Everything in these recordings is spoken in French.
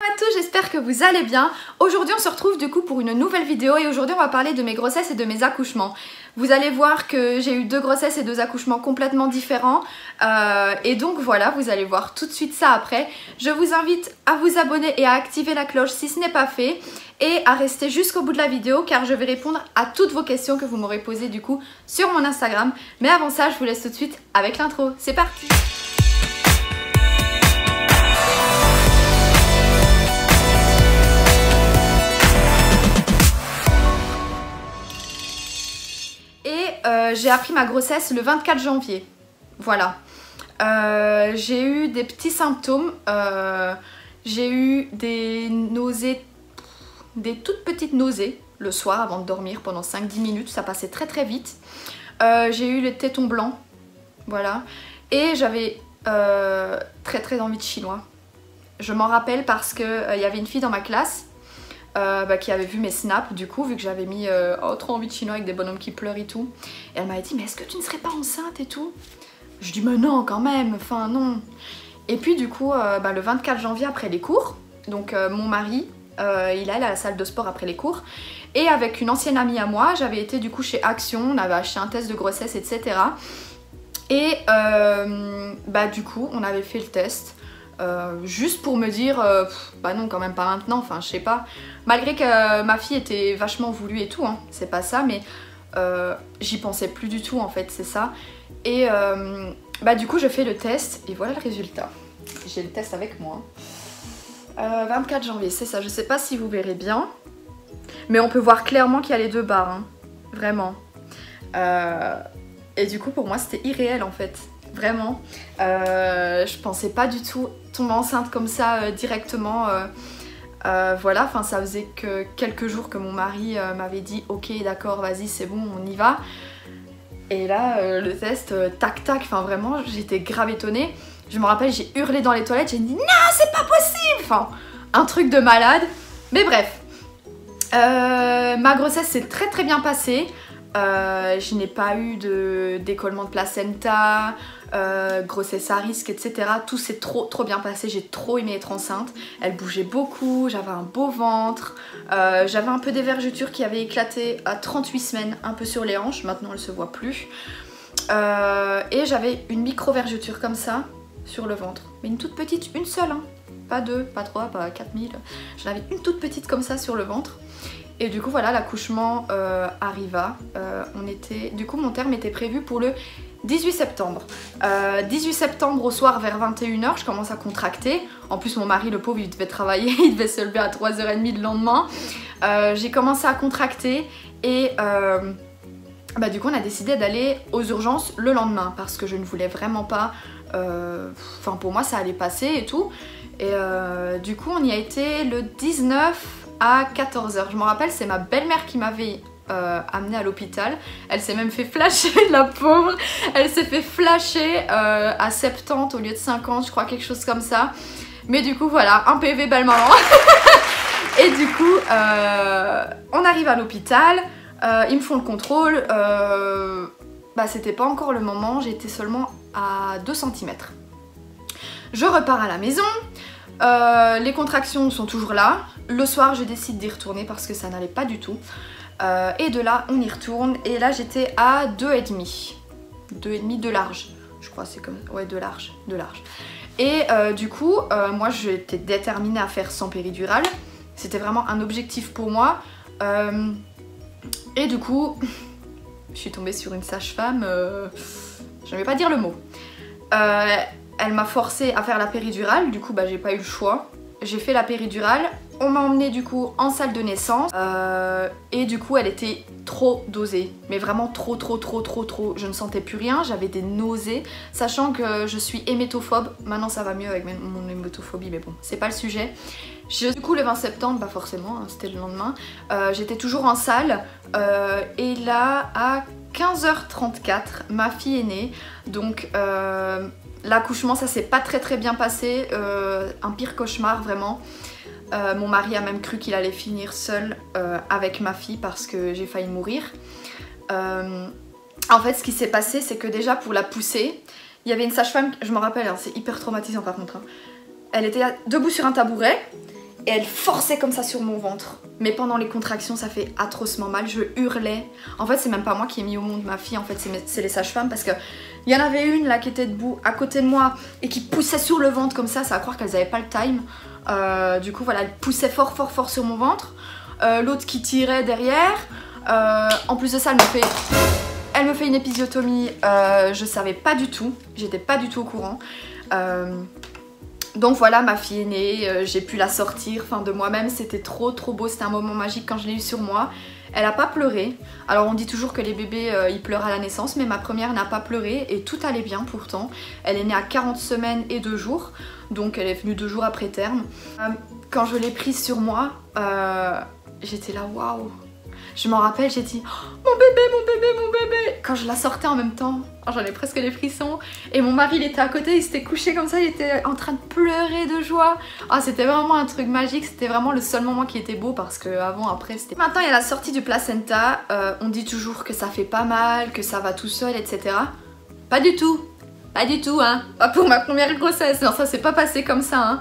Bonjour à tous, j'espère que vous allez bien. Aujourd'hui on se retrouve du coup pour une nouvelle vidéo et aujourd'hui on va parler de mes grossesses et de mes accouchements. Vous allez voir que j'ai eu 2 grossesses et 2 accouchements complètement différents et donc voilà, vous allez voir tout de suite ça après. Je vous invite à vous abonner et à activer la cloche si ce n'est pas fait et à rester jusqu'au bout de la vidéo car je vais répondre à toutes vos questions que vous m'aurez posées du coup sur mon Instagram. Mais avant ça, je vous laisse tout de suite avec l'intro. C'est parti! J'ai appris ma grossesse le 24 janvier. Voilà. J'ai eu des petits symptômes. J'ai eu des nausées, des toutes petites nausées le soir avant de dormir pendant 5-10 minutes. Ça passait très très vite. J'ai eu les tétons blancs. Voilà. Et j'avais très envie de chinois. Je m'en rappelle parce qu'il y avait une fille dans ma classe qui avait vu mes snaps du coup, vu que j'avais mis trop envie de chinois avec des bonhommes qui pleurent et tout. Et elle m'avait dit mais est-ce que tu ne serais pas enceinte et tout? Je dis mais non quand même, enfin non. Et puis du coup le 24 janvier après les cours, donc mon mari il allait à la salle de sport après les cours. Et avec une ancienne amie à moi, j'avais été du coup chez Action, on avait acheté un test de grossesse etc. Et du coup on avait fait le test. Juste pour me dire bah non quand même pas maintenant, enfin je sais pas, malgré que ma fille était vachement voulue et tout hein, c'est pas ça, mais j'y pensais plus du tout en fait, c'est ça. Et du coup je fais le test et voilà le résultat. J'ai le test avec moi. 24 janvier, c'est ça, je sais pas si vous verrez bien, mais on peut voir clairement qu'il y a les 2 barres hein, vraiment. Et du coup pour moi c'était irréel en fait. Vraiment, je pensais pas du tout tomber enceinte comme ça directement. Voilà, enfin ça faisait que quelques jours que mon mari m'avait dit ok d'accord vas-y c'est bon on y va. Et là le test tac tac, enfin vraiment j'étais grave étonnée. Je me rappelle j'ai hurlé dans les toilettes, j'ai dit non c'est pas possible, enfin un truc de malade. Mais bref, ma grossesse s'est très bien passée. Je n'ai pas eu d'écollement de placenta, grossesse à risque, etc. Tout s'est trop bien passé, j'ai trop aimé être enceinte. Elle bougeait beaucoup, j'avais un beau ventre, j'avais un peu des vergetures qui avaient éclaté à 38 semaines, un peu sur les hanches, maintenant elle se voit plus. Et j'avais une micro-vergeture comme ça sur le ventre, mais une toute petite, une seule, hein. Pas 2, pas 3, pas 4000, j'en avais une toute petite comme ça sur le ventre. Et du coup voilà, l'accouchement arriva, du coup mon terme était prévu pour le 18 septembre. 18 septembre au soir vers 21 h, je commence à contracter. En plus mon mari le pauvre il devait travailler, il devait se lever à 3 h 30 le lendemain. J'ai commencé à contracter et du coup on a décidé d'aller aux urgences le lendemain parce que je ne voulais vraiment pas, enfin pour moi ça allait passer et tout. Et du coup on y a été le 19 à 14 h. Je me rappelle, c'est ma belle-mère qui m'avait amenée à l'hôpital. Elle s'est même fait flasher, la pauvre. Elle s'est fait flasher à 70 au lieu de 50, je crois, quelque chose comme ça. Mais du coup, voilà, un PV belle maman. Et du coup, on arrive à l'hôpital. Ils me font le contrôle. C'était pas encore le moment, j'étais seulement à 2 cm. Je repars à la maison. Les contractions sont toujours là. Le soir je décide d'y retourner parce que ça n'allait pas du tout. Et de là on y retourne. Et là j'étais à 2,5. 2,5 de large. Je crois c'est comme... Ouais, de large. Et du coup moi j'étais déterminée à faire sans péridurale. C'était vraiment un objectif pour moi. Et du coup je suis tombée sur une sage-femme. Je ne vais pas dire le mot. Elle m'a forcée à faire la péridurale, du coup j'ai pas eu le choix. J'ai fait la péridurale, on m'a emmenée du coup en salle de naissance et du coup elle était trop dosée, mais vraiment trop. Je ne sentais plus rien, j'avais des nausées, sachant que je suis hémétophobe. Maintenant ça va mieux avec mon hémétophobie, mais bon, c'est pas le sujet. Du coup le 20 septembre, forcément, hein, c'était le lendemain, j'étais toujours en salle et là à 15 h 34, ma fille est née, donc l'accouchement ça s'est pas très bien passé, un pire cauchemar vraiment. Mon mari a même cru qu'il allait finir seul avec ma fille parce que j'ai failli mourir. En fait ce qui s'est passé c'est que déjà pour la pousser, il y avait une sage-femme, je me rappelle, hein, c'est hyper traumatisant par contre, hein. Elle était debout sur un tabouret et elle forçait comme ça sur mon ventre. Mais pendant les contractions ça fait atrocement mal, je hurlais. En fait c'est même pas moi qui ai mis au monde ma fille, en fait c'est les sages-femmes parce que il y en avait une là qui était debout à côté de moi et qui poussait sur le ventre comme ça à croire qu'elles avaient pas le time. Du coup voilà, elle poussait fort fort fort sur mon ventre. L'autre qui tirait derrière. En plus de ça elle me fait une épisiotomie, je savais pas du tout, j'étais pas du tout au courant. Donc voilà, ma fille est née, j'ai pu la sortir de moi-même, c'était trop beau, c'était un moment magique quand je l'ai eu sur moi. Elle a pas pleuré, alors on dit toujours que les bébés ils pleurent à la naissance, mais ma première n'a pas pleuré et tout allait bien pourtant. Elle est née à 40 semaines et 2 jours, donc elle est venue 2 jours après terme. Quand je l'ai prise sur moi, j'étais là waouh. Je m'en rappelle, j'ai dit oh, mon bébé, mon bébé, mon bébé. Quand je la sortais en même temps, j'en ai presque les frissons. Et mon mari il était à côté, il s'était couché comme ça, il était en train de pleurer de joie. Ah, c'était vraiment un truc magique, c'était vraiment le seul moment qui était beau parce que avant, après c'était... Maintenant il y a la sortie du placenta, on dit toujours que ça fait pas mal, que ça va tout seul, etc. Pas du tout, pas du tout hein, pas pour ma première grossesse, non ça s'est pas passé comme ça hein.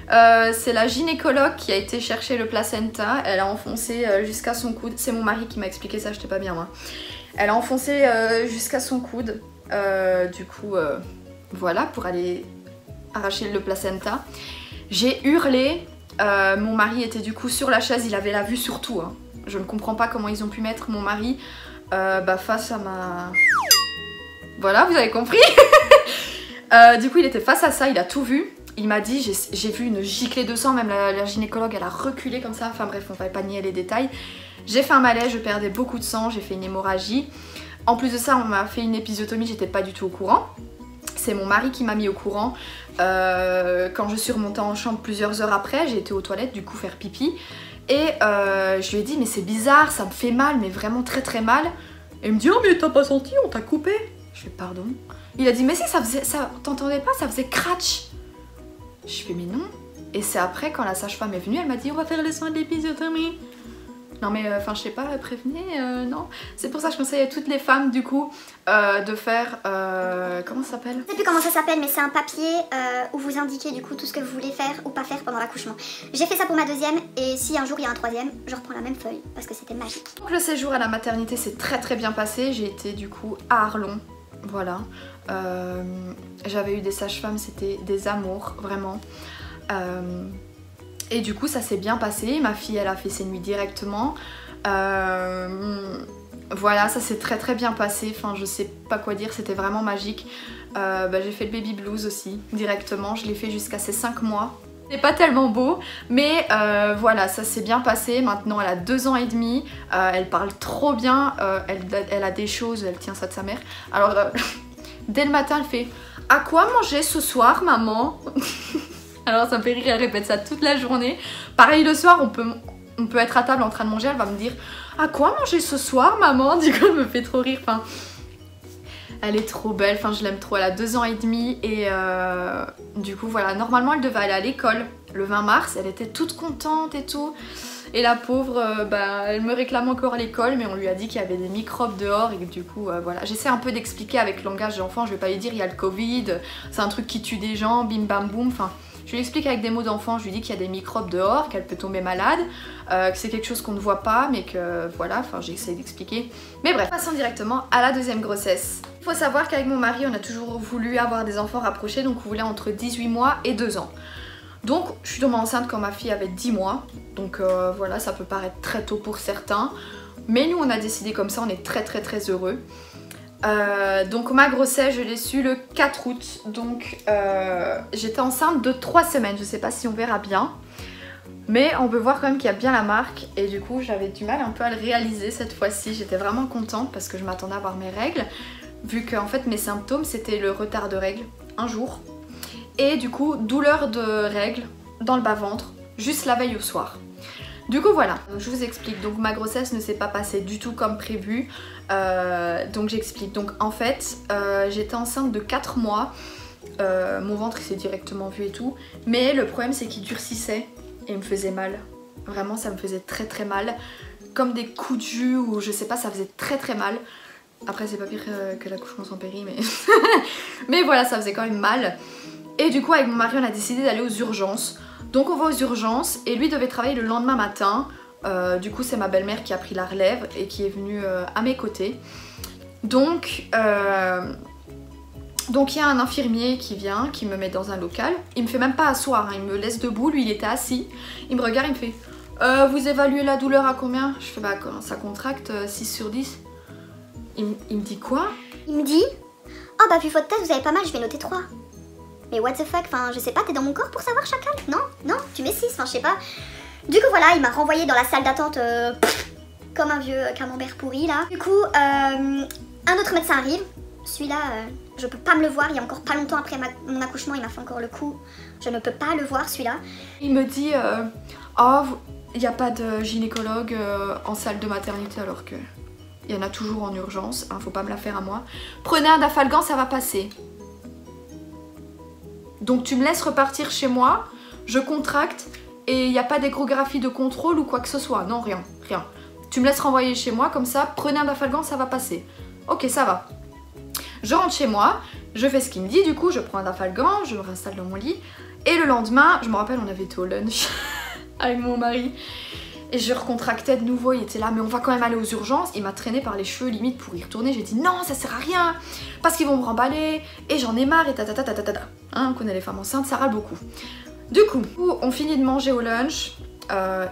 C'est la gynécologue qui a été chercher le placenta, elle a enfoncé jusqu'à son coude, c'est mon mari qui m'a expliqué ça, j'étais pas bien moi. Elle a enfoncé jusqu'à son coude, du coup voilà, pour aller arracher le placenta. J'ai hurlé, mon mari était du coup sur la chaise, il avait la vue sur tout hein. Je ne comprends pas comment ils ont pu mettre mon mari face à ma... Voilà, vous avez compris. Du coup il était face à ça, il a tout vu. Il m'a dit, j'ai vu une giclée de sang, même la gynécologue elle a reculé comme ça, enfin bref on va pas nier les détails. J'ai fait un malaise, je perdais beaucoup de sang, j'ai fait une hémorragie. En plus de ça on m'a fait une épisiotomie, j'étais pas du tout au courant. C'est mon mari qui m'a mis au courant. Quand je suis remontée en chambre plusieurs heures après, j'ai été aux toilettes du coup faire pipi. Et je lui ai dit mais c'est bizarre, ça me fait mal, mais vraiment très mal. Et il me dit oh mais t'as pas senti, on t'a coupé. Je fais pardon. Il a dit mais si ça faisait, ça t'entendais pas, ça faisait cratch. Je fais mais non. Et c'est après quand la sage-femme est venue, elle m'a dit on va faire les soins de l'épisiotomie. Non mais enfin je sais pas, prévenez, non. C'est pour ça que je conseille à toutes les femmes du coup de faire, comment ça s'appelle? Je sais plus comment ça s'appelle mais c'est un papier où vous indiquez du coup tout ce que vous voulez faire ou pas faire pendant l'accouchement. J'ai fait ça pour ma deuxième et si un jour il y a un troisième, je reprends la même feuille parce que c'était magique. Donc le séjour à la maternité s'est très bien passé, j'ai été du coup à Arlon, voilà. J'avais eu des sages-femmes, c'était des amours, vraiment. Et du coup ça s'est bien passé, ma fille elle a fait ses nuits directement. Voilà, ça s'est très bien passé, enfin je sais pas quoi dire, c'était vraiment magique. J'ai fait le baby blues aussi, directement, je l'ai fait jusqu'à ses 5 mois. C'est pas tellement beau, mais voilà, ça s'est bien passé. Maintenant elle a 2 ans et demi, elle parle trop bien, elle a des choses, elle tient ça de sa mère. Alors dès le matin elle fait « À quoi manger ce soir maman ?» Alors ça me fait rire, elle répète ça toute la journée. Pareil le soir, on peut être à table en train de manger, elle va me dire « À quoi manger ce soir maman ?» Du coup elle me fait trop rire, enfin... Elle est trop belle, enfin je l'aime trop, elle a 2 ans et demi et du coup voilà, normalement elle devait aller à l'école le 20 mars, elle était toute contente et tout. Et la pauvre, elle me réclame encore à l'école mais on lui a dit qu'il y avait des microbes dehors et que du coup voilà. J'essaie un peu d'expliquer avec le langage d'enfant, je vais pas lui dire il y a le Covid, c'est un truc qui tue des gens, bim bam boum, enfin... Je lui explique avec des mots d'enfant, je lui dis qu'il y a des microbes dehors, qu'elle peut tomber malade, que c'est quelque chose qu'on ne voit pas, mais que voilà, enfin j'essaie d'expliquer. Mais bref, passons directement à la deuxième grossesse. Il faut savoir qu'avec mon mari, on a toujours voulu avoir des enfants rapprochés, donc on voulait entre 18 mois et 2 ans. Donc je suis tombée enceinte quand ma fille avait 10 mois, donc voilà, ça peut paraître très tôt pour certains. Mais nous on a décidé comme ça, on est très heureux. Donc ma grossesse je l'ai su le 4 août, donc j'étais enceinte de 3 semaines, je sais pas si on verra bien, mais on peut voir quand même qu'il y a bien la marque et du coup j'avais du mal un peu à le réaliser cette fois-ci. J'étais vraiment contente parce que je m'attendais à avoir mes règles, vu que en fait mes symptômes c'était le retard de règles un jour et du coup douleur de règles dans le bas-ventre juste la veille au soir. Du coup voilà, donc, je vous explique, donc ma grossesse ne s'est pas passée du tout comme prévu, donc j'explique. Donc en fait, j'étais enceinte de 4 mois, mon ventre il s'est directement vu et tout, mais le problème c'est qu'il durcissait et il me faisait mal. Vraiment ça me faisait très mal, comme des coups de jus ou je sais pas, ça faisait très mal. Après c'est pas pire que l'accouchement sans péri, mais... mais voilà, ça faisait quand même mal. Et du coup avec mon mari on a décidé d'aller aux urgences. Donc on va aux urgences et lui devait travailler le lendemain matin. Du coup c'est ma belle-mère qui a pris la relève et qui est venue à mes côtés. Donc il y a un infirmier qui vient, qui me met dans un local. Il me fait même pas asseoir, hein, il me laisse debout, lui il était assis. Il me regarde, il me fait vous évaluez la douleur à combien? Je fais bah ça contracte 6 sur 10. Il me dit quoi? Il me dit oh bah vu votre test vous avez pas mal, je vais noter 3. Mais what the fuck, enfin je sais pas, t'es dans mon corps pour savoir chacun? Non, tu mets 6, enfin je sais pas. Du coup voilà, il m'a renvoyé dans la salle d'attente comme un vieux camembert pourri là. Du coup un autre médecin arrive. Celui-là, je peux pas me le voir, il y a encore pas longtemps après mon accouchement, il m'a fait encore le coup. Je ne peux pas le voir celui-là. Il me dit oh, il n'y a pas de gynécologue en salle de maternité alors que il y en a toujours en urgence, hein, faut pas me la faire à moi. Prenez un Dafalgan, ça va passer. Donc tu me laisses repartir chez moi, je contracte et il n'y a pas d'échographie de contrôle ou quoi que ce soit. Non, rien. Tu me laisses renvoyer chez moi comme ça, prenez un Dafalgan, ça va passer. Ok, ça va. Je rentre chez moi, je fais ce qu'il me dit, du coup je prends un Dafalgan, je me réinstalle dans mon lit. Et le lendemain, je me rappelle, on avait été au lunch avec mon mari. Et je recontractais de nouveau, il était là, mais on va quand même aller aux urgences. Il m'a traîné par les cheveux limite pour y retourner. J'ai dit non, ça sert à rien, parce qu'ils vont me remballer, et j'en ai marre, et ta. Hein, on connaît les femmes enceintes, ça râle beaucoup. Du coup, on finit de manger au lunch,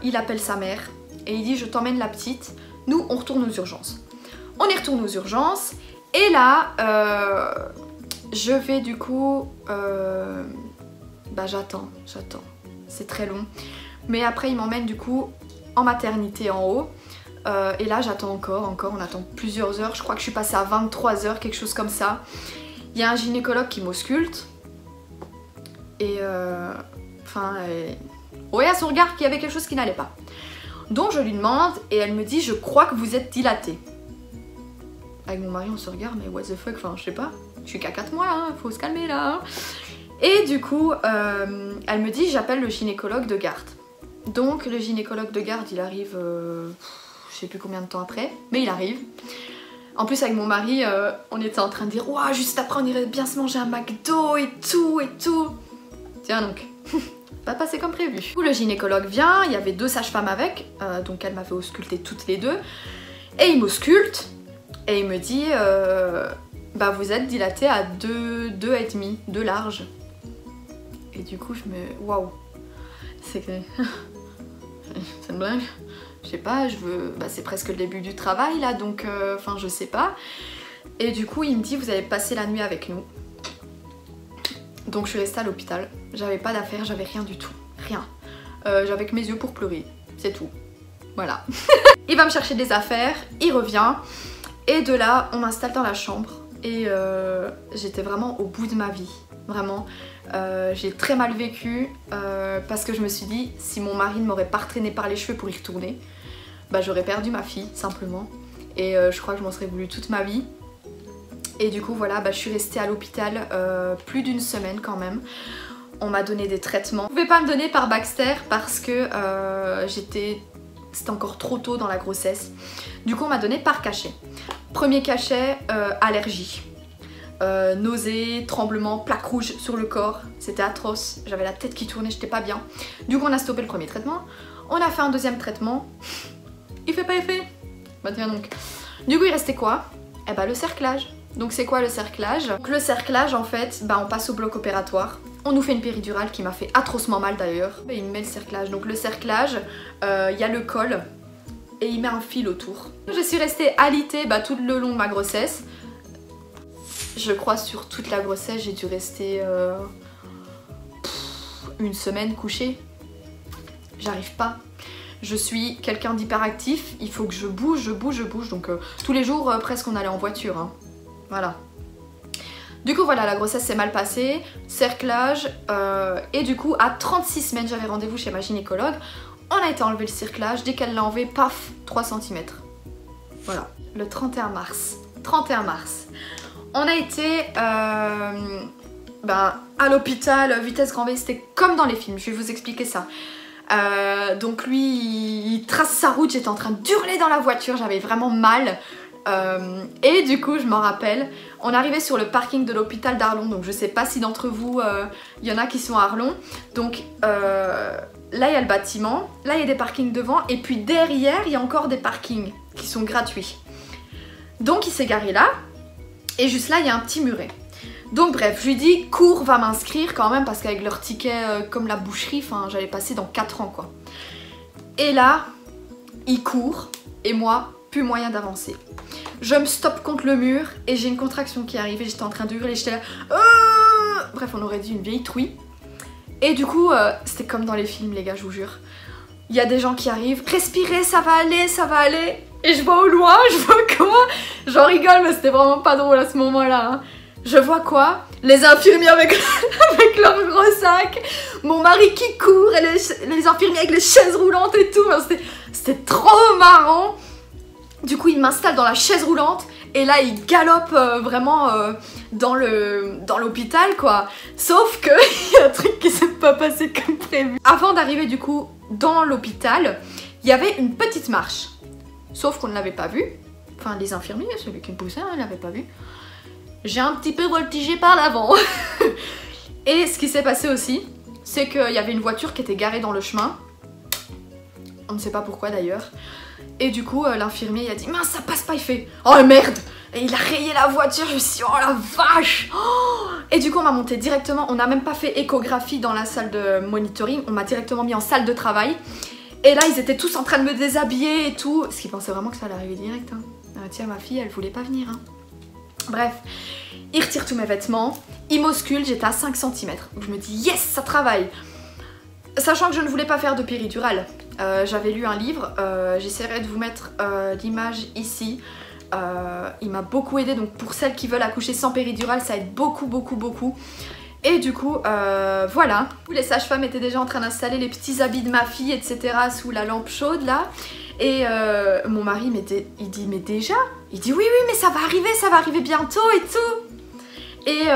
il appelle sa mère, et il dit je t'emmène la petite, nous on retourne aux urgences. On y retourne aux urgences, et là, je vais du coup, bah j'attends, c'est très long. Mais après il m'emmène du coup en maternité en haut. Et là j'attends encore, on attend plusieurs heures. Je crois que je suis passée à 23 heures, quelque chose comme ça. Il y a un gynécologue qui m'ausculte. Et ouais, à son regard qu'il y avait quelque chose qui n'allait pas. Donc je lui demande et elle me dit je crois que vous êtes dilatée. Avec mon mari on se regarde mais what the fuck, enfin je sais pas. Je suis qu'à 4 mois, hein, faut se calmer là. Hein. Et du coup elle me dit j'appelle le gynécologue de garde. Donc le gynécologue de garde il arrive, je sais plus combien de temps après, mais il arrive. En plus avec mon mari, on était en train de dire ouah juste après on irait bien se manger un McDo et tout. Tiens donc, pas passé comme prévu. Du coup le gynécologue vient, il y avait 2 sages-femmes avec, donc elle m'avait ausculté toutes les 2. Et il m'ausculte et il me dit bah vous êtes dilatée à 2,5, 2 larges. Et du coup je me... waouh, c'est que... c'est une blague. Je sais pas, je veux... bah c'est presque le début du travail là, donc enfin je sais pas. Et du coup il me dit vous avez passé la nuit avec nous. Donc je suis restée à l'hôpital, j'avais pas d'affaires, j'avais rien du tout, rien. J'avais que mes yeux pour pleurer, c'est tout. Voilà. Il va me chercher des affaires, il revient. Et de là on m'installe dans la chambre. Et j'étais vraiment au bout de ma vie, vraiment. J'ai très mal vécu parce que je me suis dit si mon mari ne m'aurait pas retraîné par les cheveux pour y retourner, bah j'aurais perdu ma fille simplement. Et je crois que je m'en serais voulu toute ma vie. Et du coup voilà, bah, je suis restée à l'hôpital plus d'1 semaine quand même. On m'a donné des traitements. Je ne pouvais pas me donner par Baxter parce que c'était encore trop tôt dans la grossesse. Du coup on m'a donné par cachet. Premier cachet, allergie. Nausées, tremblements, plaques rouges sur le corps, c'était atroce, j'avais la tête qui tournait, j'étais pas bien. Du coup on a stoppé le premier traitement, on a fait un deuxième traitement, il fait pas effet. Bah tiens donc. Du coup il restait quoi? Eh bah le cerclage. Donc c'est quoi le cerclage? Donc le cerclage en fait, bah on passe au bloc opératoire. On nous fait une péridurale qui m'a fait atrocement mal d'ailleurs. Et il me met le cerclage. Donc le cerclage, il y a le col et il met un fil autour. Je suis restée alitée bah, tout le long de ma grossesse. Je crois sur toute la grossesse, j'ai dû rester 1 semaine couchée. J'arrive pas. Je suis quelqu'un d'hyperactif, il faut que je bouge. Donc tous les jours presque on allait en voiture. Hein. Voilà. Du coup voilà, la grossesse s'est mal passée, cerclage, et du coup à 36 semaines j'avais rendez-vous chez ma gynécologue. On a été enlever le cerclage, dès qu'elle l'a enlevé, paf, 3 cm. Voilà, le 31 mars. 31 mars. On a été à l'hôpital, vitesse grand V, c'était comme dans les films, je vais vous expliquer ça. Donc lui, il trace sa route, j'étais en train d'hurler dans la voiture, j'avais vraiment mal. Et du coup, je m'en rappelle, on arrivait sur le parking de l'hôpital d'Arlon, donc je sais pas si d'entre vous, il y en a qui sont à Arlon. Donc là, il y a le bâtiment, là, il y a des parkings devant, et puis derrière, il y a encore des parkings qui sont gratuits. Donc il s'est garé là, et juste là, il y a un petit muret. Donc bref, je lui dis, cours, va m'inscrire quand même, parce qu'avec leur ticket comme la boucherie, enfin, j'allais passer dans 4 ans, quoi. Et là, il court, et moi, plus moyen d'avancer. Je me stoppe contre le mur et j'ai une contraction qui arrive et j'étais en train de hurler, j'étais là bref, on aurait dit une vieille truie. Et du coup, c'était comme dans les films, les gars, je vous jure. Il y a des gens qui arrivent, respirez, ça va aller, ça va aller. Et je vois au loin, je vois quoi? J'en rigole, mais c'était vraiment pas drôle à ce moment-là, hein. Je vois quoi? Les infirmiers avec, avec leur gros sac, mon mari qui court et les infirmiers avec les chaises roulantes et tout. C'était trop marrant. Du coup, il m'installe dans la chaise roulante et là, il galope vraiment dans l'hôpital, quoi. Sauf que il y a un truc qui s'est pas passé comme prévu. Avant d'arriver du coup dans l'hôpital, il y avait une petite marche. Sauf qu'on ne l'avait pas vue. Enfin, les infirmiers, celui qui me poussait, ne l'avait pas vue. J'ai un petit peu voltigé par l'avant. Et ce qui s'est passé aussi, c'est qu'il y avait une voiture qui était garée dans le chemin. On ne sait pas pourquoi d'ailleurs. Et du coup, l'infirmier il a dit mince, ça passe pas, il fait oh merde! Et il a rayé la voiture, je me suis dit oh la vache! Oh, et du coup, on m'a monté directement, on n'a même pas fait échographie dans la salle de monitoring, on m'a directement mis en salle de travail. Et là, ils étaient tous en train de me déshabiller et tout. Parce qu'ils pensaient vraiment que ça allait arriver direct, hein. Tiens, ma fille, elle voulait pas venir, hein. Bref, il retire tous mes vêtements, il m'auscule, j'étais à 5 cm. Donc je me dis yes, ça travaille. Sachant que je ne voulais pas faire de péridurale. J'avais lu un livre, j'essaierai de vous mettre l'image ici. Il m'a beaucoup aidé, donc pour celles qui veulent accoucher sans péridurale, ça aide beaucoup, beaucoup, beaucoup. Et du coup, voilà. Les sages-femmes étaient déjà en train d'installer les petits habits de ma fille, etc. sous la lampe chaude là. Et mon mari, il dit mais déjà? Il dit oui, oui, mais ça va arriver bientôt et tout. Et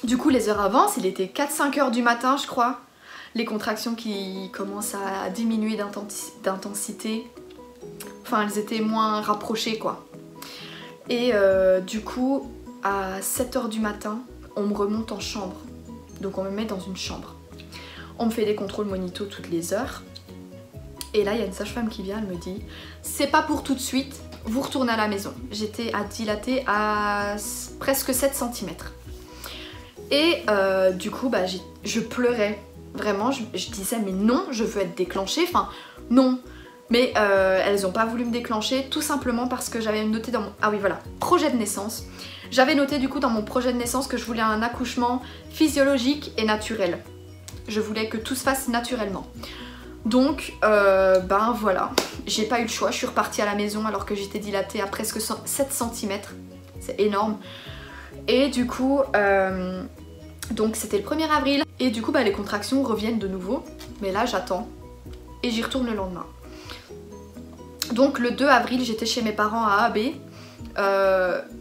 du coup, les heures avancent, il était 4-5 heures du matin, je crois. Les contractions qui commencent à diminuer d'intensité. Enfin, elles étaient moins rapprochées, quoi. Et du coup, à 7 heures du matin, on me remonte en chambre. Donc on me met dans une chambre. On me fait des contrôles monito toutes les heures. Et là, il y a une sage-femme qui vient, elle me dit c'est pas pour tout de suite, vous retournez à la maison. J'étais à dilater à presque 7 cm. Et du coup, bah, je pleurais. Vraiment, je disais mais non, je veux être déclenchée. Enfin, non. Mais elles ont pas voulu me déclencher, tout simplement parce que j'avais noté dans mon... Ah oui, voilà, projet de naissance. J'avais noté du coup dans mon projet de naissance que je voulais un accouchement physiologique et naturel. Je voulais que tout se fasse naturellement. Donc, ben voilà, j'ai pas eu le choix, je suis repartie à la maison alors que j'étais dilatée à presque 7 cm. C'est énorme. Et du coup, donc c'était le 1er avril. Et du coup, bah, les contractions reviennent de nouveau. Mais là, j'attends. Et j'y retourne le lendemain. Donc le 2 avril, j'étais chez mes parents à AB.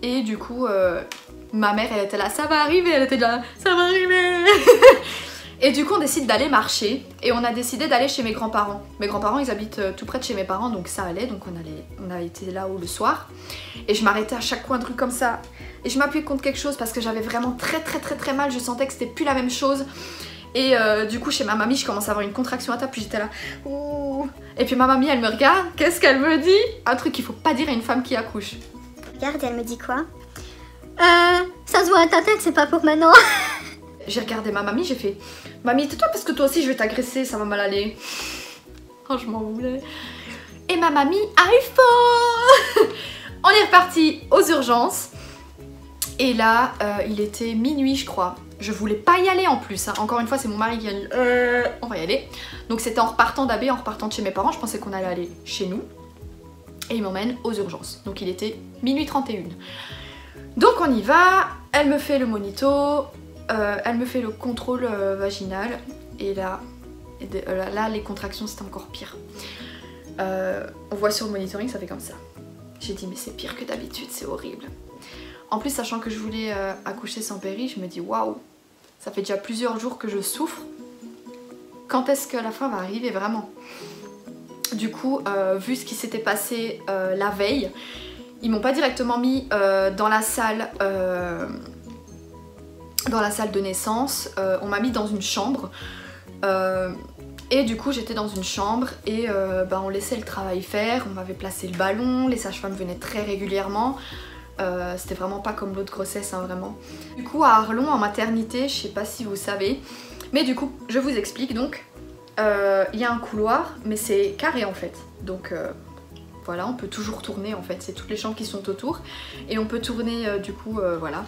Et du coup, ma mère, elle était là, ça va arriver. Elle était là, ça va arriver. Et du coup, on décide d'aller marcher. Et on a décidé d'aller chez mes grands-parents. Mes grands-parents, ils habitent tout près de chez mes parents, donc ça allait. Donc on a été là-haut le soir. Et je m'arrêtais à chaque coin de rue comme ça. Et je m'appuyais contre quelque chose parce que j'avais vraiment très mal. Je sentais que c'était plus la même chose. Et du coup, chez ma mamie, je commence à avoir une contraction à table. Puis j'étais là, ouh. Et puis ma mamie, elle me regarde. Qu'est-ce qu'elle me dit? Un truc qu'il faut pas dire à une femme qui accouche. Regarde, elle me dit quoi? Ça se voit à ta tête, c'est pas pour maintenant. J'ai regardé ma mamie, j'ai fait mamie, tais-toi parce que toi aussi je vais t'agresser, ça va mal aller. Oh, je m'en voulais. Et ma mamie arrive fort. On est reparti aux urgences. Et là, il était minuit, je crois. Je voulais pas y aller en plus. Hein. Encore une fois, c'est mon mari qui a dit on va y aller. Donc c'était en repartant d'AB, en repartant de chez mes parents. Je pensais qu'on allait aller chez nous. Et il m'emmène aux urgences. Donc il était minuit 31. Donc on y va. Elle me fait le monito. Elle me fait le contrôle vaginal. Et là, les contractions, c'était encore pire. On voit sur le monitoring, ça fait comme ça. J'ai dit mais c'est pire que d'habitude, c'est horrible. En plus, sachant que je voulais accoucher sans péri, je me dis waouh, ça fait déjà plusieurs jours que je souffre. Quand est-ce que la fin va arriver vraiment? Du coup, vu ce qui s'était passé la veille, Ils m'ont pas directement mis dans la salle de naissance, on m'a mis dans une chambre. Et du coup j'étais dans une chambre et on laissait le travail faire, on m'avait placé le ballon, les sages-femmes venaient très régulièrement. C'était vraiment pas comme l'autre grossesse, hein, vraiment. Du coup à Arlon en maternité, je sais pas si vous savez, mais du coup je vous explique donc. Il y a un couloir mais c'est carré en fait, donc voilà, on peut toujours tourner en fait, c'est toutes les chambres qui sont autour et on peut tourner du coup voilà.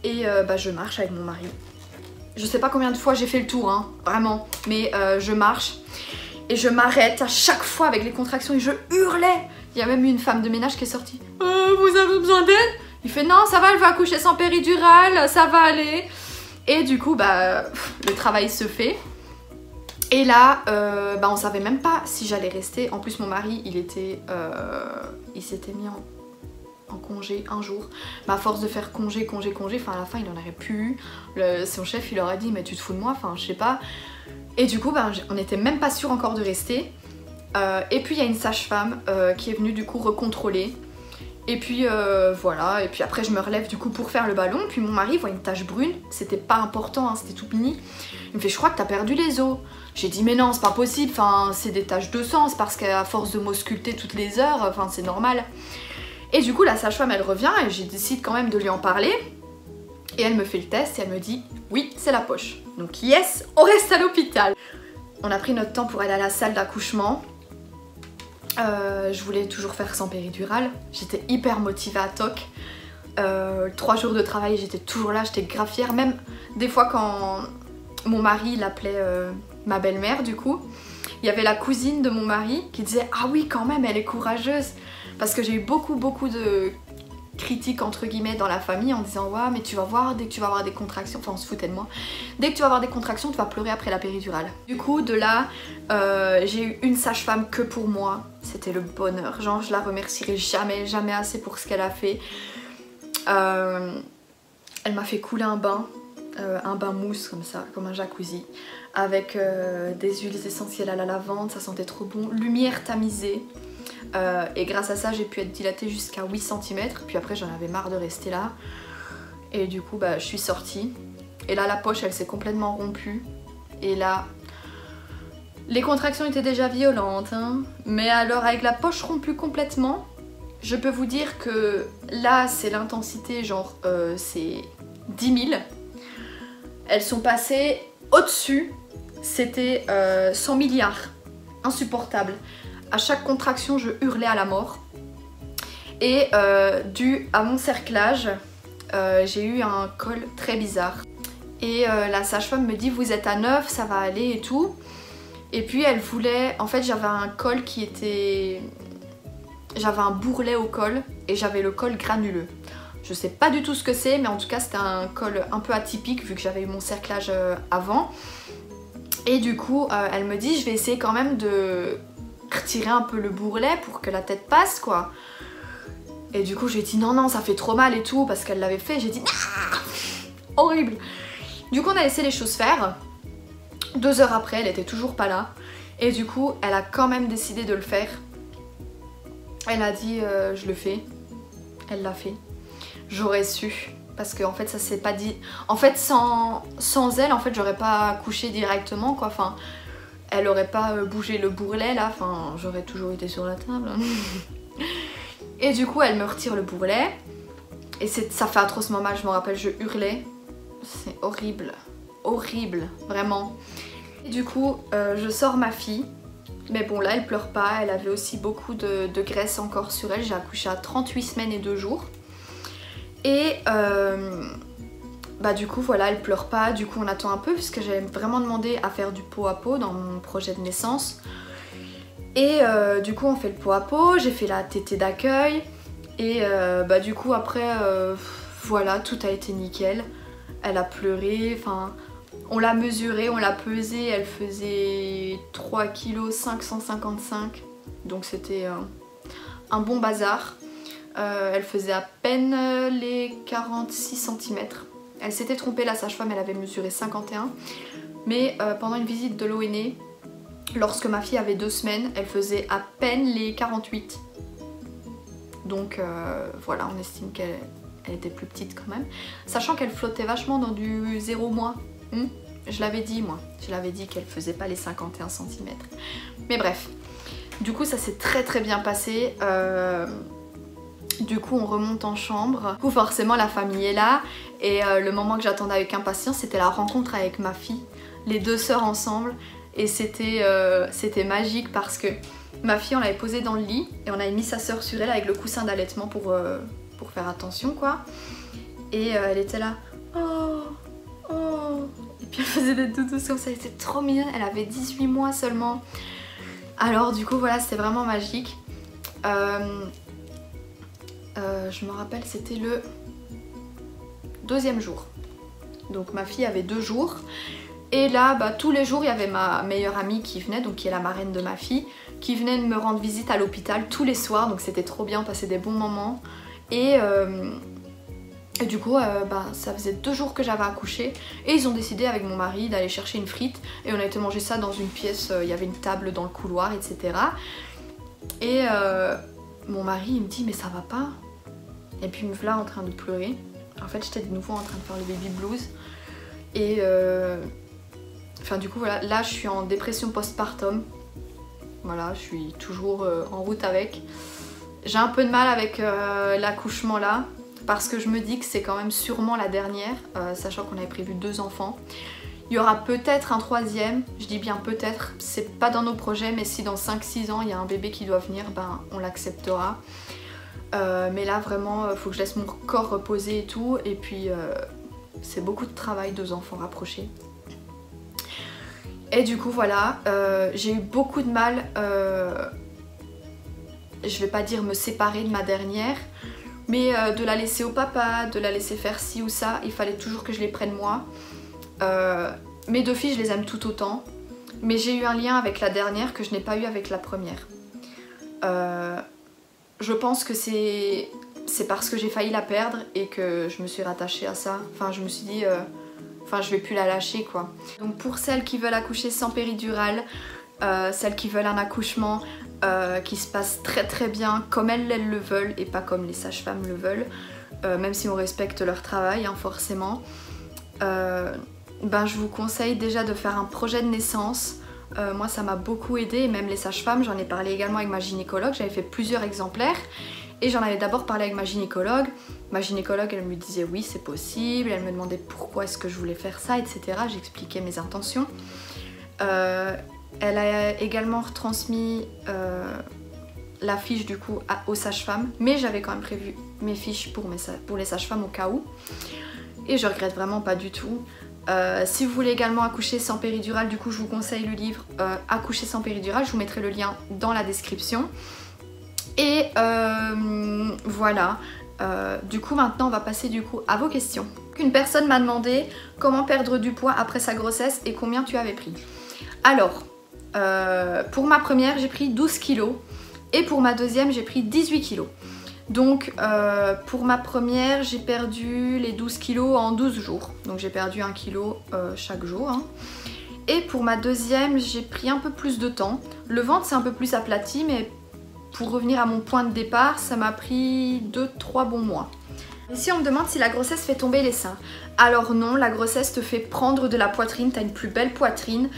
Et je marche avec mon mari. Je sais pas combien de fois j'ai fait le tour, hein, vraiment, mais je marche et je m'arrête à chaque fois avec les contractions et je hurlais. Il y a même eu une femme de ménage qui est sortie. Vous avez besoin d'aide? Il fait non, ça va, elle va accoucher sans péridurale, ça va aller. Et du coup, le travail se fait. Et là, on savait même pas si j'allais rester. En plus, mon mari, il s'était mis en congé un jour. Mais à force de faire congé, enfin à la fin il en aurait plus eu. Son chef il leur a dit mais tu te fous de moi, enfin je sais pas. Et du coup on n'était même pas sûr encore de rester. Et puis il y a une sage-femme qui est venue du coup recontrôler. Et puis voilà, et puis après je me relève du coup pour faire le ballon. Puis mon mari voit une tache brune, c'était pas important, hein, c'était tout mini. Il me fait je crois que t'as perdu les os. J'ai dit mais non c'est pas possible, enfin c'est des taches de sang, c'est parce qu'à force de m'ausculter toutes les heures, enfin c'est normal. Et du coup la sage-femme elle revient et j'ai décidé quand même de lui en parler. Et elle me fait le test et elle me dit oui c'est la poche. Donc yes, on reste à l'hôpital. On a pris notre temps pour aller à la salle d'accouchement. Je voulais toujours faire sans péridurale. J'étais hyper motivée à toc. 3 jours de travail j'étais toujours là, j'étais grave fière. Même des fois quand mon mari l'appelait ma belle-mère du coup, il y avait la cousine de mon mari qui disait ah oui quand même elle est courageuse. Parce que j'ai eu beaucoup de critiques entre guillemets dans la famille en disant ouais mais tu vas voir dès que tu vas avoir des contractions, enfin on se foutait de moi, dès que tu vas avoir des contractions tu vas pleurer après la péridurale. Du coup de là j'ai eu une sage-femme que pour moi, c'était le bonheur, genre je la remercierai jamais assez pour ce qu'elle a fait. Elle m'a fait couler un bain mousse comme ça, comme un jacuzzi, avec des huiles essentielles à la lavande, ça sentait trop bon, lumière tamisée. Et grâce à ça j'ai pu être dilatée jusqu'à 8 cm. Puis après j'en avais marre de rester là. Et du coup je suis sortie. Et là la poche elle s'est complètement rompue. Et là les contractions étaient déjà violentes hein. Mais alors avec la poche rompue complètement, je peux vous dire que là c'est l'intensité genre c'est 10 000. Elles sont passées au-dessus. C'était 100 milliards. Insupportable. À chaque contraction, je hurlais à la mort. Et dû à mon cerclage, j'ai eu un col très bizarre. Et la sage-femme me dit vous êtes à 9, ça va aller et tout. Et puis elle voulait... En fait j'avais un col qui était... J'avais un bourrelet au col et j'avais le col granuleux. Je sais pas du tout ce que c'est, mais en tout cas c'était un col un peu atypique vu que j'avais eu mon cerclage avant. Et du coup elle me dit je vais essayer quand même de... retirer un peu le bourrelet pour que la tête passe quoi. Et du coup j'ai dit non ça fait trop mal et tout parce qu'elle l'avait fait. J'ai dit horrible. Du coup on a laissé les choses faire. 2 heures après elle était toujours pas là. Et du coup elle a quand même décidé de le faire. Elle a dit je le fais. Elle l'a fait. J'aurais su. Parce qu'en fait ça s'est pas dit. En fait sans elle en fait j'aurais pas accouché directement quoi. Enfin elle aurait pas bougé le bourrelet là, enfin j'aurais toujours été sur la table. Et du coup elle me retire le bourrelet. Et ça fait atrocement mal, je me rappelle, je hurlais. C'est horrible, horrible, vraiment. Et du coup je sors ma fille. Mais bon là elle pleure pas, elle avait aussi beaucoup de graisse encore sur elle. J'ai accouché à 38 semaines et 2 jours. Et du coup voilà elle pleure pas, du coup on attend un peu puisque j'avais vraiment demandé à faire du pot à pot dans mon projet de naissance. Et du coup on fait le pot à pot, j'ai fait la tétée d'accueil. Et du coup après voilà tout a été nickel. Elle a pleuré, enfin on l'a mesurée, on l'a pesée, elle faisait 3 kg 555. Donc c'était un bon bazar. Elle faisait à peine les 46 cm. Elle s'était trompée, la sage-femme, elle avait mesuré 51. Mais pendant une visite de l'ONE, lorsque ma fille avait 2 semaines, elle faisait à peine les 48. Donc voilà, on estime qu'elle était plus petite quand même. Sachant qu'elle flottait vachement dans du 0 mois. Je l'avais dit moi, je l'avais dit qu'elle faisait pas les 51 cm. Mais bref, du coup ça s'est très bien passé. Du coup on remonte en chambre. Du coup forcément la famille est là. Et le moment que j'attendais avec impatience, c'était la rencontre avec ma fille. Les deux sœurs ensemble. Et c'était magique parce que ma fille on l'avait posée dans le lit. Et on avait mis sa sœur sur elle avec le coussin d'allaitement pour faire attention quoi. Et elle était là. Oh, oh. Et puis elle faisait des doudous comme ça, elle était trop mignonne. Elle avait 18 mois seulement. Alors du coup voilà, c'était vraiment magique. Je me rappelle, c'était le 2e jour. Donc ma fille avait 2 jours. Et là, bah, tous les jours, il y avait ma meilleure amie qui venait, donc qui est la marraine de ma fille, qui venait me rendre visite à l'hôpital tous les soirs. Donc c'était trop bien, on passait des bons moments. Et du coup, bah, ça faisait 2 jours que j'avais accouché. Et ils ont décidé avec mon mari d'aller chercher une frite. Et on a été manger ça dans une pièce, il y avait une table dans le couloir, etc. Et mon mari, il me dit, mais ça va pas? Et puis me voilà en train de pleurer. En fait, j'étais de nouveau en train de faire le baby blues. Et enfin du coup voilà, là je suis en dépression postpartum. Voilà, je suis toujours en route avec. J'ai un peu de mal avec l'accouchement là, parce que je me dis que c'est quand même sûrement la dernière, sachant qu'on avait prévu 2 enfants. Il y aura peut-être un 3e, je dis bien peut-être, c'est pas dans nos projets, mais si dans 5-6 ans il y a un bébé qui doit venir, ben on l'acceptera. Mais là vraiment, faut que je laisse mon corps reposer et tout, et puis c'est beaucoup de travail, 2 enfants rapprochés. Et du coup voilà, j'ai eu beaucoup de mal, je vais pas dire me séparer de ma dernière, mais de la laisser au papa, de la laisser faire ci ou ça, il fallait toujours que je les prenne moi. Mes 2 filles je les aime tout autant, mais j'ai eu un lien avec la dernière que je n'ai pas eu avec la première. Je pense que c'est parce que j'ai failli la perdre et que je me suis rattachée à ça. Enfin je me suis dit, je vais plus la lâcher quoi. Donc pour celles qui veulent accoucher sans péridurale, celles qui veulent un accouchement qui se passe très bien comme elles le veulent et pas comme les sages-femmes le veulent, même si on respecte leur travail hein, forcément, ben je vous conseille déjà de faire un projet de naissance. Moi ça m'a beaucoup aidé, et même les sages-femmes, j'en ai parlé également avec ma gynécologue, j'avais fait plusieurs exemplaires et j'en avais d'abord parlé avec ma gynécologue. Ma gynécologue elle me disait oui c'est possible, elle me demandait pourquoi est-ce que je voulais faire ça, etc. J'expliquais mes intentions. Elle a également retransmis la fiche du coup aux sages-femmes, mais j'avais quand même prévu mes fiches pour les sages-femmes au cas où, et je regrette vraiment pas du tout. Si vous voulez également accoucher sans péridurale, du coup je vous conseille le livre Accoucher sans péridurale, je vous mettrai le lien dans la description. Et voilà, du coup maintenant on va passer du coup à vos questions. Une personne m'a demandé comment perdre du poids après sa grossesse et combien tu avais pris. Alors, pour ma première j'ai pris 12 kilos et pour ma deuxième j'ai pris 18 kilos. Donc pour ma première j'ai perdu les 12 kilos en 12 jours. Donc j'ai perdu 1 kilo chaque jour. Hein. Et pour ma deuxième j'ai pris un peu plus de temps. Le ventre s'est un peu plus aplati, mais pour revenir à mon point de départ, ça m'a pris 2-3 bons mois. Ici on me demande si la grossesse fait tomber les seins. Alors non, la grossesse te fait prendre de la poitrine, t'as une plus belle poitrine,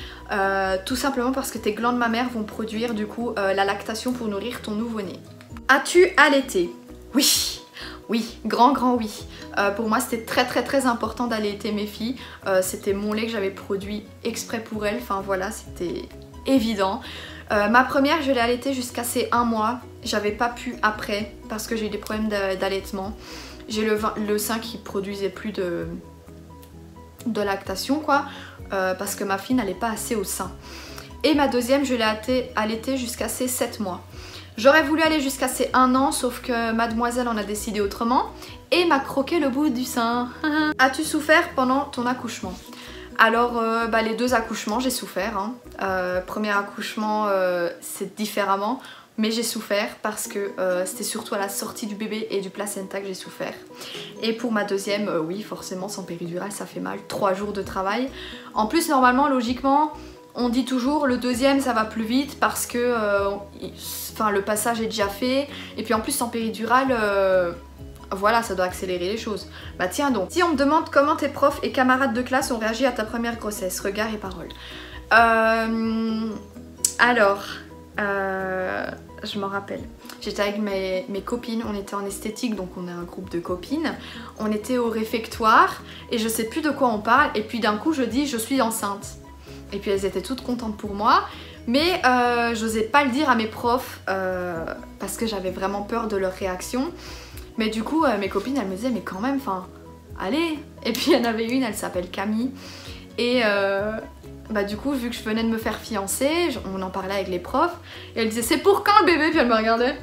tout simplement parce que tes glandes mammaires vont produire du coup la lactation pour nourrir ton nouveau-né. As-tu allaité? Oui, oui, grand oui. Pour moi c'était très important d'allaiter mes filles. C'était mon lait que j'avais produit exprès pour elles, enfin voilà, c'était évident. Ma première je l'ai allaitée jusqu'à ses 1 mois, j'avais pas pu après parce que j'ai eu des problèmes d'allaitement. J'ai le sein qui produisait plus de lactation quoi, parce que ma fille n'allait pas assez au sein. Et ma deuxième je l'ai allaitée jusqu'à ses 7 mois. J'aurais voulu aller jusqu'à ses 1 an, sauf que mademoiselle en a décidé autrement et m'a croqué le bout du sein. As-tu souffert pendant ton accouchement? Alors les 2 accouchements j'ai souffert. Hein. Premier accouchement c'est différemment, mais j'ai souffert parce que c'était surtout à la sortie du bébé et du placenta que j'ai souffert. Et pour ma deuxième, oui forcément sans péridurale ça fait mal, 3 jours de travail. En plus normalement logiquement on dit toujours le deuxième ça va plus vite parce que le passage est déjà fait. Et puis en plus en péridurale, voilà, ça doit accélérer les choses. Bah tiens donc, si on me demande comment tes profs et camarades de classe ont réagi à ta première grossesse, regard et parole. Alors, je m'en rappelle. J'étais avec mes copines, on était en esthétique, donc on est un groupe de copines. On était au réfectoire et je sais plus de quoi on parle. Et puis d'un coup je dis je suis enceinte. Et puis elles étaient toutes contentes pour moi. Mais j'osais pas le dire à mes profs parce que j'avais vraiment peur de leur réaction. Mais du coup mes copines elles me disaient mais quand même, enfin allez. Et puis il y en avait une, elle s'appelle Camille. Et bah du coup vu que je venais de me faire fiancer, on en parlait avec les profs. Et elle disait c'est pour quand le bébé? Puis elle me regardait.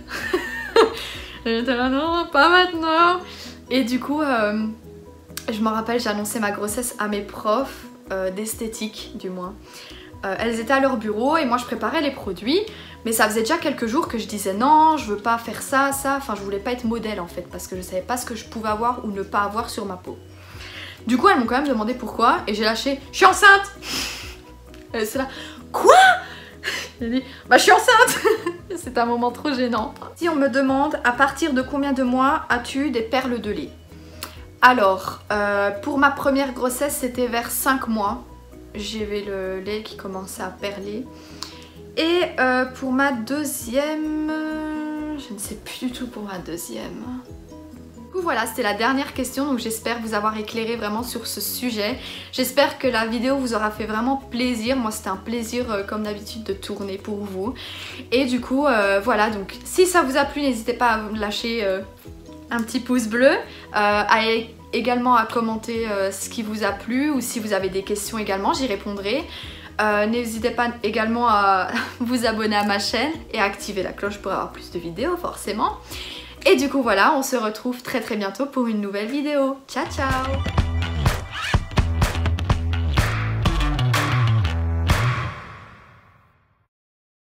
J'étais là non pas maintenant. Et du coup je me rappelle, j'ai annoncé ma grossesse à mes profs d'esthétique du moins. Elles étaient à leur bureau et moi je préparais les produits, mais ça faisait déjà quelques jours que je disais non, je veux pas faire ça, enfin je voulais pas être modèle en fait parce que je savais pas ce que je pouvais avoir ou ne pas avoir sur ma peau. Du coup elles m'ont quand même demandé pourquoi et j'ai lâché je suis enceinte. C'est là quoi? J'ai dit bah je suis enceinte. C'est un moment trop gênant. Si on me demande à partir de combien de mois as-tu des perles de lait? Alors pour ma première grossesse c'était vers 5 mois. J'avais le lait qui commençait à perler. Et pour ma deuxième... je ne sais plus du tout pour ma deuxième. Du coup voilà, c'était la dernière question, donc j'espère vous avoir éclairé vraiment sur ce sujet. J'espère que la vidéo vous aura fait vraiment plaisir. Moi c'était un plaisir comme d'habitude de tourner pour vous. Et du coup voilà, donc si ça vous a plu, n'hésitez pas à me lâcher un petit pouce bleu, également à commenter ce qui vous a plu ou si vous avez des questions également, j'y répondrai. N'hésitez pas également à vous abonner à ma chaîne et à activer la cloche pour avoir plus de vidéos forcément. Et du coup voilà, on se retrouve très bientôt pour une nouvelle vidéo. Ciao ciao!